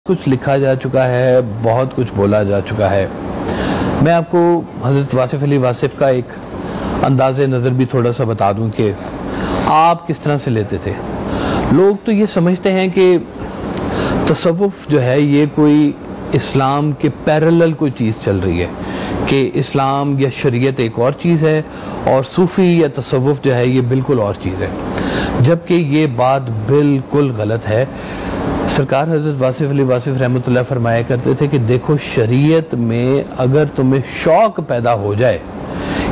कुछ लिखा जा चुका है, बहुत कुछ बोला जा चुका है। मैं आपको हज़रत वासिफ़ अली वासिफ़ का एक अंदाज़े नज़र भी थोड़ा सा बता दूं कि आप किस तरह से लेते थे। लोग तो ये समझते हैं कि तसव्वुफ़ जो है ये कोई इस्लाम के पैरेलल कोई चीज़ चल रही है, कि इस्लाम या शरीयत एक और चीज़ है और सूफ़ी या तसव्वुफ़ जो है ये बिल्कुल और चीज़ है, जबकि ये बात बिल्कुल गलत है। सरकार हज़रत वासिफ़ अली वासिफ़ रहमतुल्लाह फरमाया करते थे कि देखो, शरीयत में अगर तुम्हें शौक़ पैदा हो जाए,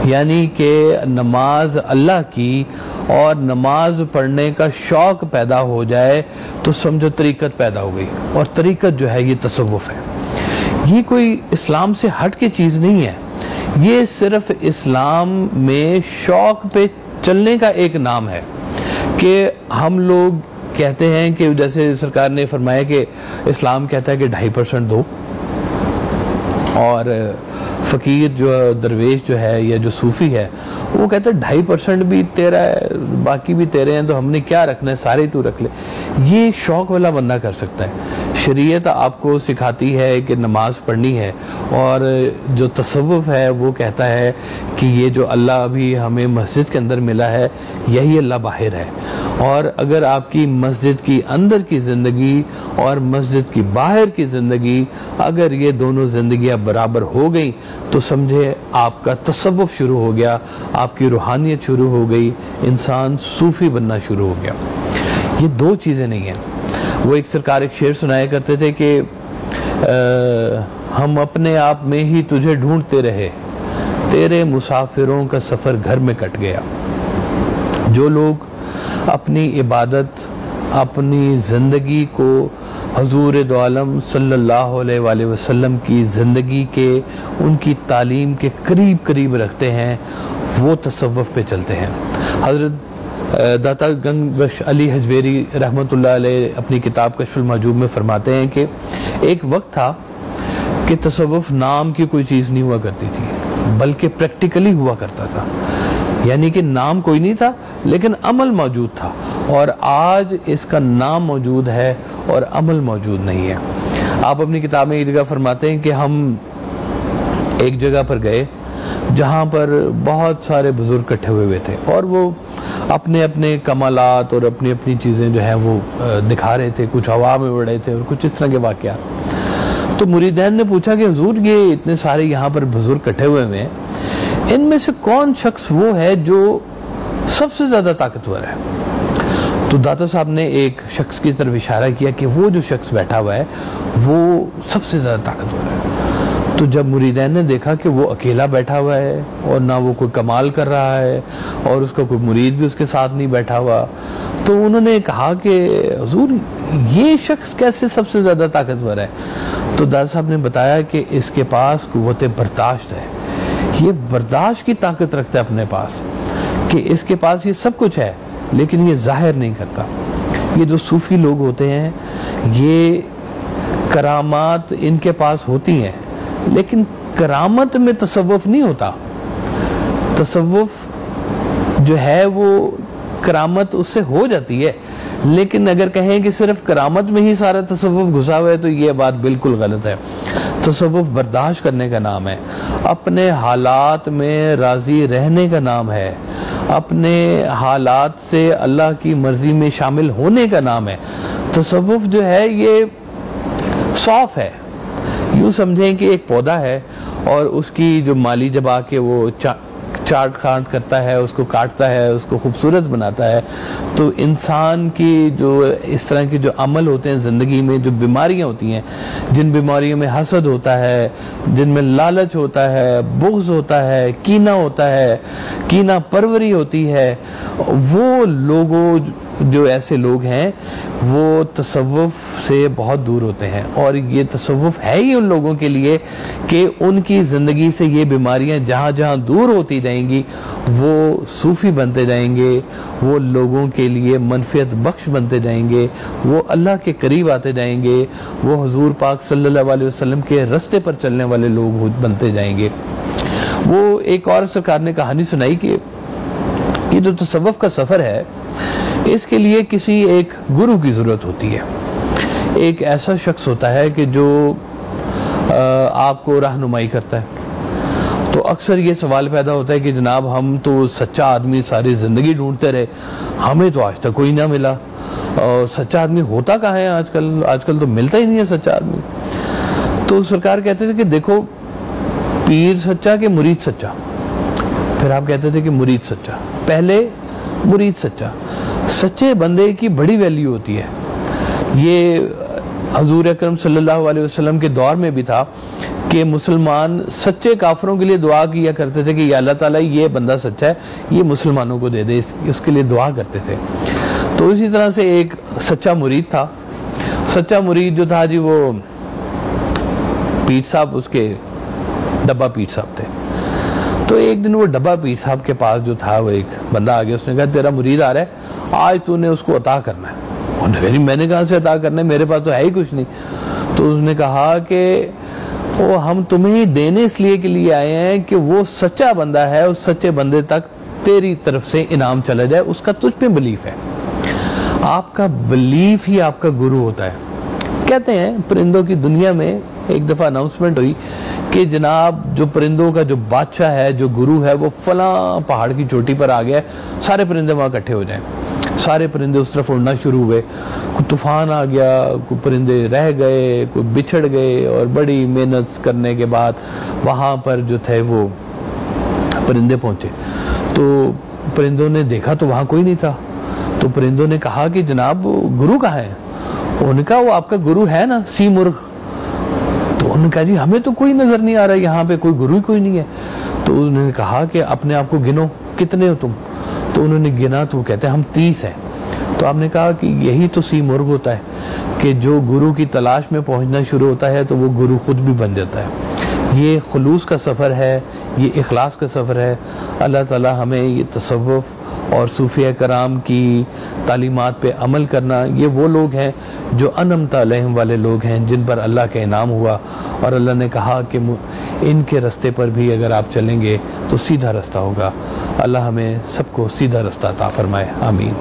यानी कि नमाज अल्लाह की और नमाज पढ़ने का शौक़ पैदा हो जाए, तो समझो तरीक़त पैदा हो गई। और तरीक़त जो है ये तसव्वुफ़ है, ये कोई इस्लाम से हट के चीज़ नहीं है। ये सिर्फ़ इस्लाम में शौक़ पे चलने का एक नाम है कि हम लोग कहते हैं कि जैसे सरकार ने फरमाया कि इस्लाम कहता है कि 2.5% दो, और फ़कीर जो दरवेश जो है या जो सूफ़ी है वो कहता है 2.5% भी तेरा है, बाकी भी तेरे हैं, तो हमने क्या रखना है, सारे तू रख ले। ये शौक़ वाला बंदा कर सकता है। शरीयत आपको सिखाती है कि नमाज पढ़नी है, और जो तसव्वुफ़ है वो कहता है कि ये जो अल्लाह अभी हमें मस्जिद के अंदर मिला है यही अल्लाह बाहर है। और अगर आपकी मस्जिद की अंदर की ज़िंदगी और मस्जिद की बाहर की ज़िंदगी, अगर ये दोनों ज़िंदगियाँ बराबर हो गई, तो समझे आपका तसव्वुफ़ शुरू हो गया, आपकी रूहानियत शुरू हो गई, इंसान सूफ़ी बनना शुरू हो गया। ये दो चीज़ें नहीं हैं। वो एक सरकार एक शेर सुनाया करते थे कि हम अपने आप में ही तुझे ढूंढते रहे, तेरे मुसाफिरों का सफ़र घर में कट गया। जो लोग अपनी इबादत, अपनी ज़िंदगी को हजूर दो आलम सल्लल्लाहु अलैहि वसल्लम की ज़िंदगी के, उनकी तालीम के करीब करीब रखते हैं, वो तसव्वुफ़ पे चलते हैं। हज़रत दाता गंग बख्श अली हजवेरी रहमतुल्लाह अलैह अपनी किताब कश्फुल महजूब में फरमाते हैं कि एक वक्त था कि तसव्वुफ़ नाम की कोई चीज़ नहीं हुआ करती थी, बल्कि प्रैक्टिकली हुआ करता था। यानी कि नाम कोई नहीं था लेकिन अमल मौजूद था, और आज इसका नाम मौजूद है और अमल मौजूद नहीं है। आप अपनी किताब में एक जगह फरमाते हैं कि हम एक जगह पर गए जहाँ पर बहुत सारे बुजुर्ग इकट्ठे हुए थे, और वो अपने अपने कमालात और अपनी अपनी चीज़ें जो है वो दिखा रहे थे, कुछ हवा में उड़ रहे थे और कुछ इस तरह के वाक़यात। तो मुरीदैन ने पूछा कि हुजूर, ये इतने सारे यहाँ पर बुजुर्ग इकट्ठे हुए हैं, इनमें से कौन शख्स वो है जो सबसे ज़्यादा ताकतवर है? तो दाता साहब ने एक शख्स की तरफ इशारा किया कि वो जो शख्स बैठा हुआ है वो सबसे ज़्यादा ताकतवर है। तो जब मुरीदैन ने देखा कि वो अकेला बैठा हुआ है और ना वो कोई कमाल कर रहा है और उसका कोई मुरीद भी उसके साथ नहीं बैठा हुआ, तो उन्होंने कहा कि हुजूर, ये शख्स कैसे सबसे ज़्यादा ताकतवर है? तो दाता साहब ने बताया कि इसके पास कुव्वत बर्दाश्त है, ये बर्दाश्त की ताकत रखता है अपने पास, कि इसके पास ये सब कुछ है लेकिन ये जाहिर नहीं करता। ये जो सूफ़ी लोग होते हैं, ये करामात इनके पास होती हैं, लेकिन करामत में तसव्वुफ़ नहीं होता। तसव्वुफ़ जो है वो करामत उससे हो जाती है, लेकिन अगर कहें कि सिर्फ करामत में ही सारा तसव्वुफ़ घुसा हुआ है तो ये बात बिल्कुल गलत है। तसव्वुफ़ बर्दाश्त करने का नाम है, अपने हालात में राज़ी रहने का नाम है, अपने हालात से अल्लाह की मर्ज़ी में शामिल होने का नाम है। तसव्वुफ़ जो है ये सौफ है। यूँ समझें कि एक पौधा है और उसकी जो माली जब आके वो चाट खाट करता है, उसको काटता है, उसको खूबसूरत बनाता है, तो इंसान की जो इस तरह के जो अमल होते हैं ज़िंदगी में, जो बीमारियां होती हैं, जिन बीमारियों में हसद होता है, जिनमें लालच होता है, बुग़्ज़ होता है, कीना होता है, कीना परवरी होती है, वो लोगों जो ऐसे लोग हैं वो तसव्वुफ़ से बहुत दूर होते हैं। और ये तसव्वुफ़ है ही उन लोगों के लिए कि उनकी ज़िंदगी से ये बीमारियां जहाँ जहाँ दूर होती जाएंगी, वो सूफ़ी बनते जाएंगे, वो लोगों के लिए मनफ़ियत बख्श बनते जाएंगे, वो अल्लाह के करीब आते जाएंगे, वो हुज़ूर पाक सल्लल्लाहु अलैहि वसल्लम के रास्ते पर चलने वाले लोग बनते जाएंगे। वो एक और सरकार ने कहानी सुनाई कि ये जो तसव्वुफ़ का सफ़र है, इसके लिए किसी एक गुरु की ज़रूरत होती है। एक ऐसा शख्स होता है कि जो आपको रहनुमाई करता है। तो अक्सर ये सवाल पैदा होता है कि जनाब हम तो सच्चा आदमी सारी ज़िंदगी ढूंढते रहे, हमें तो आज तक कोई ना मिला, और सच्चा आदमी होता कहाँ है आजकल? आजकल तो मिलता ही नहीं है सच्चा आदमी। तो सरकार कहते थे कि देखो, पीर सच्चा कि मुरीद सच्चा? फिर आप कहते थे कि मुरीद सच्चा। पहले मुरीद सच्चा। सच्चे बंदे की बड़ी वैल्यू होती है। ये हजूर अकरम सल्लल्लाहु अलैहि वसल्लम के दौर में भी था कि मुसलमान सच्चे काफिरों के लिए दुआ किया करते थे कि या अल्लाह ताला ये बंदा सच्चा है, ये मुसलमानों को दे दे, उसके लिए दुआ करते थे। तो इसी तरह से एक सच्चा मुरीद था। सच्चा मुरीद जो था जी, वो पीर साहब, उसके डब्बा पीर साहब थे। तो एक दिन वो डब्बा पीर साहब के पास जो था, वो एक बंदा आ गया, उसने कहा तेरा मुरीद आ रहा है, आज तूने उसको अता करना है। उन्होंने कहा मैंने कहाँ से अता करना है, मेरे पास तो है ही कुछ नहीं। तो उसने कहा कि वो हम तुम्हें ही देने इसलिए के लिए आए हैं कि वो सच्चा बंदा है, उस सच्चे बंदे तक तेरी तरफ से इनाम चला जाए, उसका तुझ पे बिलीफ है। आपका बिलीफ ही आपका गुरु होता है। कहते हैं परिंदों की दुनिया में एक दफा अनाउंसमेंट हुई कि जनाब जो परिंदों का जो बादशाह है, जो गुरु है, वो फला पहाड़ की चोटी पर आ गया है, सारे परिंदे वहां इकट्ठे हो जाएं। सारे परिंदे उस तरफ उड़ना शुरू हुए। कोई तूफान आ गया, कोई परिंदे रह गए, कोई बिछड़ गए, और बड़ी मेहनत करने के बाद वहां पर जो थे वो परिंदे पहुंचे। तो परिंदों ने देखा तो वहां कोई नहीं था। तो परिंदों ने कहा कि जनाब गुरु कहाँ है? उन्होंने कहा वो आपका गुरु है ना, सी मुर्ग। तो उन्होंने कहा जी हमें तो कोई नजर नहीं आ रहा, यहाँ पे कोई गुरु ही कोई नहीं है। तो उन्होंने कहा कि अपने आप को गिनो, कितने हो तुम? तो उन्होंने गिना तो कहते हैं हम 30 हैं। तो आपने कहा कि यही तो सी मुर्ग होता है कि जो गुरु की तलाश में पहुंचना शुरू होता है तो वो गुरु खुद भी बन जाता है। ये खुलूस का सफ़र है, ये इखलास का सफ़र है। अल्लाह ताला हमें ये तसव्वुफ और सूफिया कराम की तालीमात पे अमल करना, ये वो लोग हैं जो अनमता अलैहिम वाले लोग हैं, जिन पर अल्लाह का इनाम हुआ। और अल्लाह ने कहा कि इनके रास्ते पर भी अगर आप चलेंगे तो सीधा रास्ता होगा। अल्लाह हमें सबको सीधा रास्ता अता फरमाए। आमीन।